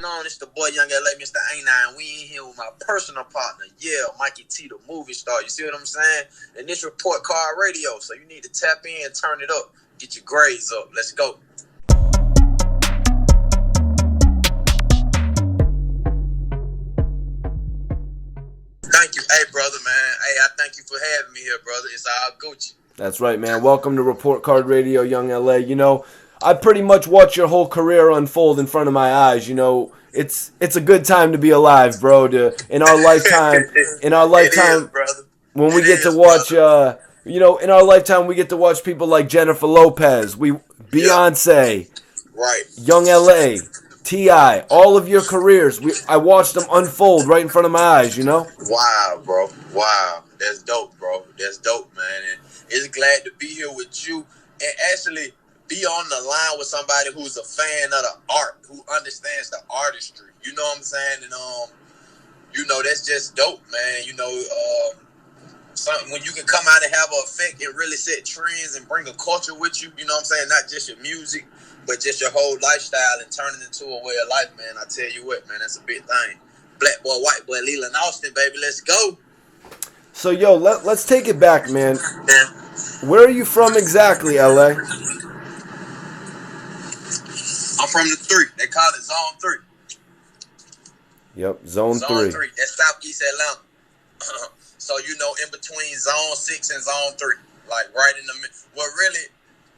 On, it's the boy Young LA, Mr. A9. We in here with my personal partner, Mikey T, the movie star. You see what I'm saying? And this report card radio, so you need to tap in, turn it up, get your grades up. Let's go. Thank you. Hey, brother, man. Hey, I thank you for having me here, brother. It's all Gucci. That's right, man. Welcome to Report Card Radio, Young LA. You know, I pretty much watched your whole career unfold in front of my eyes. You know, it's a good time to be alive, bro. In our lifetime, it is, brother. When we get to watch, in our lifetime, we get to watch people like Jennifer Lopez, Beyonce, right, Young LA, T.I. All of your careers, I watched them unfold right in front of my eyes. You know. Wow, bro. Wow, that's dope, bro. That's dope, man. And it's glad to be here with you and actually be on the line with somebody who's a fan of the art, who understands the artistry. You know what I'm saying? And that's just dope, man. Something when you can come out and have an effect and really set trends and bring a culture with you. You know what I'm saying? Not just your music, but just your whole lifestyle and turn it into a way of life, man. I tell you what, man, that's a big thing. Black boy, white boy, Leland Austin, baby, let's go. So, let's take it back, man. Yeah. Where are you from exactly, LA? I'm from the 3. They call it Zone 3. Yep, Zone 3. Zone 3. That's Southeast Atlanta. So, in between Zone 6 and Zone 3. Like, right in the middle. Well, really,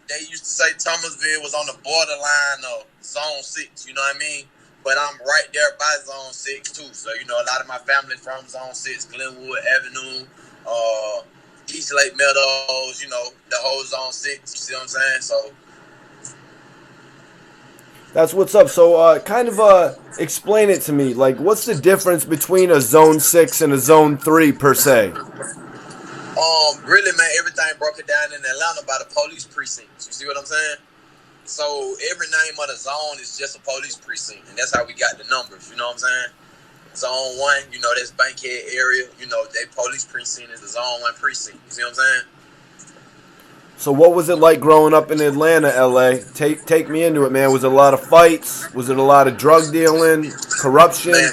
they used to say Thomasville was on the borderline of Zone 6. You know what I mean? But I'm right there by Zone 6, too. So, a lot of my family from Zone 6, Glenwood Avenue, East Lake Meadows, the whole Zone 6. You see what I'm saying? So, that's what's up. So, explain it to me. Like, what's the difference between a Zone 6 and a Zone 3, per se? Really, man, everything broke it down in Atlanta by the police precincts. You see what I'm saying? So, every name of the zone is just a police precinct. And that's how we got the numbers. You know what I'm saying? Zone 1, that's Bankhead area. They police precinct is the Zone 1 precinct. You see what I'm saying? So what was it like growing up in Atlanta, LA? Take me into it, man. Was it a lot of fights? Was it a lot of drug dealing, corruption? Man,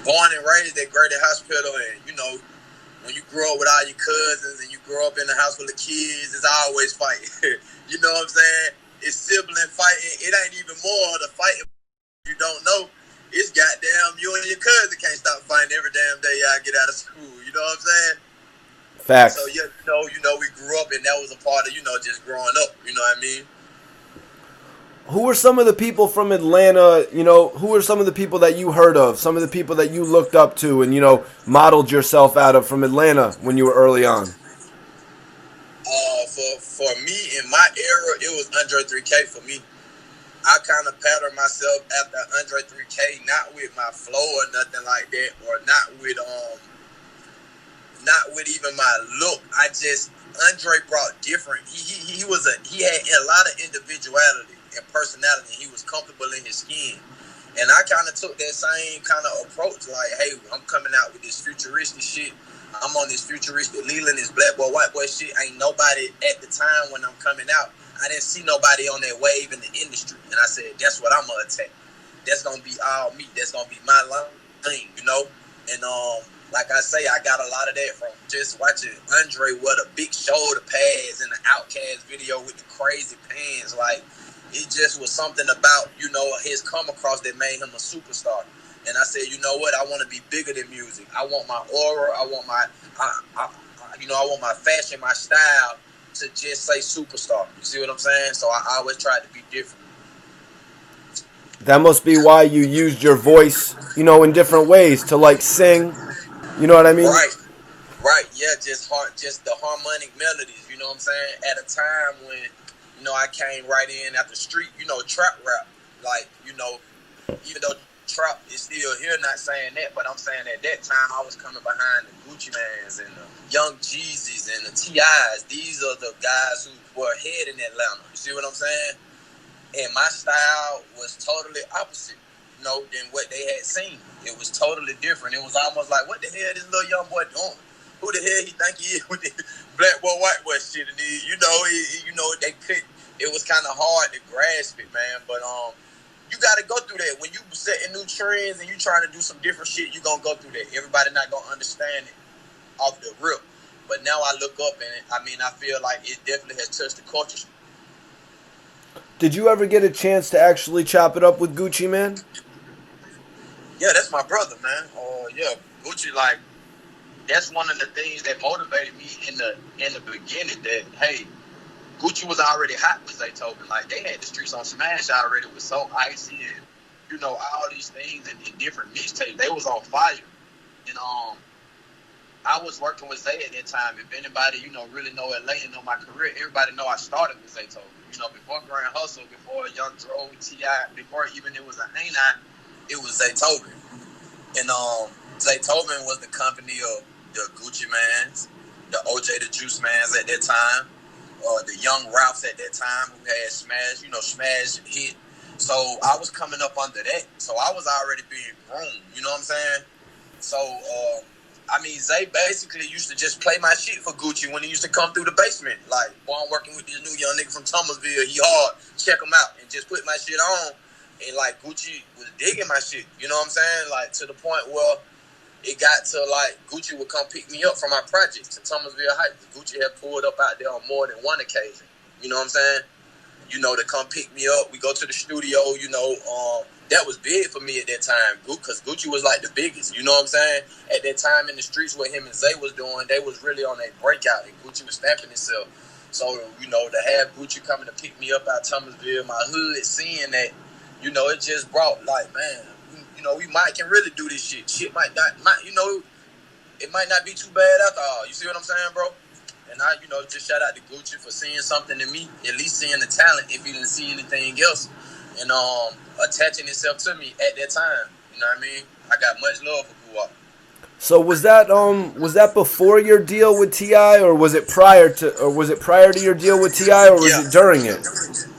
born and raised at Grady Hospital, and when you grow up with all your cousins and you grow up in the house full of kids, it's always fighting. You know what I'm saying? It's sibling fighting. It ain't even more the fighting you don't know. It's goddamn you and your cousin can't stop fighting every damn day y'all get out of school. You know what I'm saying? Facts. So, we grew up, and that was a part of, just growing up. You know what I mean? Who were some of the people from Atlanta, who were some of the people that you heard of, some of the people that you looked up to and, modeled yourself out of from Atlanta when you were early on? For me, in my era, it was Andre 3K for me. I kind of patterned myself after Andre 3K, not with my flow or nothing like that, or not with even my look. Andre brought different. He had a lot of individuality and personality. He was comfortable in his skin, and I kind of took that same kind of approach. Like, hey, I'm coming out with this futuristic shit. I'm on this futuristic Leland, this black boy, white boy shit. Ain't nobody at the time when I'm coming out. I didn't see nobody on that wave in the industry, and I said, that's what I'm gonna attack. That's gonna be all me. That's gonna be my thing, And like I say, I got a lot of that from just watching Andre wear the big shoulder pads in the Outkast video with the crazy pants. Like, it just was something about, his come across that made him a superstar. And I said, you know what? I want to be bigger than music. I want my aura. I want I want my fashion, my style to just say superstar. You see what I'm saying? So I always tried to be different. That must be why you used your voice, in different ways to like sing. You know what I mean? Right. Yeah, just the harmonic melodies. You know what I'm saying? At a time when, I came right in after street, trap rap. Like, even though trap is still here, not saying that, but I'm saying at that time I was coming behind the Gucci Mans and the Young Jeezys and the T.I.s. These are the guys who were ahead in Atlanta. You see what I'm saying? And my style was totally opposite, than what they had seen. It was totally different. It was almost like, what the hell this little young boy doing? Who the hell he think he is with this black boy, white boy shit? And they couldn't. It was kind of hard to grasp it, man. But you got to go through that. When you setting new trends and you trying to do some different shit, you going to go through that. Everybody not going to understand it off the rip. But now I look up and I feel like it definitely has touched the culture. Did you ever get a chance to actually chop it up with Gucci, man? Yeah, that's my brother, man. Yeah, Gucci, like, that's one of the things that motivated me in the beginning. That hey, Gucci was already hot with Zaytoven. Like, they had the streets on smash already with So Icy and all these things and different mixtapes. They was on fire. And I was working with Zay at that time. If anybody, really know LA and know my career, everybody know I started with Zaytoven. Before Grand Hustle, before Young Dro, T.I.P, before even it was a Ain't I, it was Zaytoven. And Zaytoven was the company of the Gucci Mans, the OJ the Juice Mans at that time, the Young Ralphs at that time who had Smash, Smash hit. So I was coming up under that. So I was already being groomed, you know what I'm saying? So, Zay basically used to just play my shit for Gucci when he used to come through the basement. Like, boy, I'm working with this new young nigga from Thomasville. He hard. Check him out. And just put my shit on. And, like, Gucci was digging my shit. You know what I'm saying? Like, to the point where it got to, like, Gucci would come pick me up from my projects in Thomasville Heights. Gucci had pulled up out there on more than one occasion. You know what I'm saying? To come pick me up. We go to the studio, that was big for me at that time, because Gucci was like the biggest, you know what I'm saying? At that time in the streets, what him and Zay was doing, they was really on a breakout, and Gucci was stamping himself. So, to have Gucci coming to pick me up out Thomasville, my hood, seeing that, it just brought, like, man, we can really do this shit. Shit might not, it might not be too bad after all. You see what I'm saying, bro? And I, just shout out to Gucci for seeing something in me, at least seeing the talent, if he didn't see anything else. And attaching itself to me at that time. You know what I mean? I got much love for Guwap. So was that before your deal with T.I., or was it prior to your deal with T.I., or was it during it?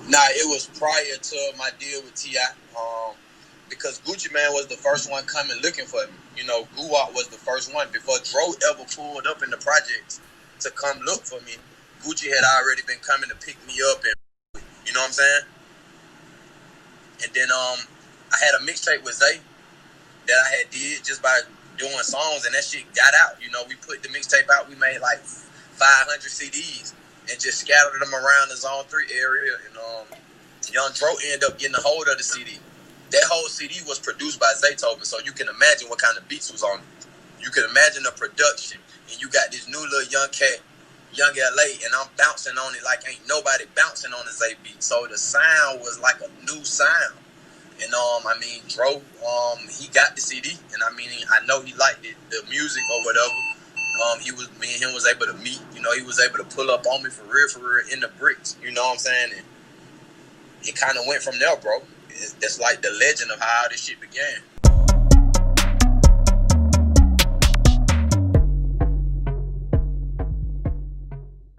Nah, it was prior to my deal with T.I. Because Gucci Man was the first one coming looking for me. Guwap was the first one. Before Dro ever pulled up in the projects to come look for me, Gucci had already been coming to pick me up, and you know what I'm saying? And then I had a mixtape with Zay that I had did just by doing songs, and that shit got out. We put the mixtape out. We made like 500 CDs and just scattered them around the Zone 3 area. And Young Dro ended up getting a hold of the CD. That whole CD was produced by Zaytoven, so you can imagine what kind of beats was on it. You can imagine the production, and you got this new little young cat, Young LA, and I'm bouncing on it like ain't nobody bouncing on the Zay beat. So the sound was like a new sound. And Dro, he got the CD, and I know he liked it, the music or whatever. Me and him was able to meet. He was able to pull up on me for real in the bricks. You know what I'm saying? And it kind of went from there, bro. That's like the legend of how this shit began.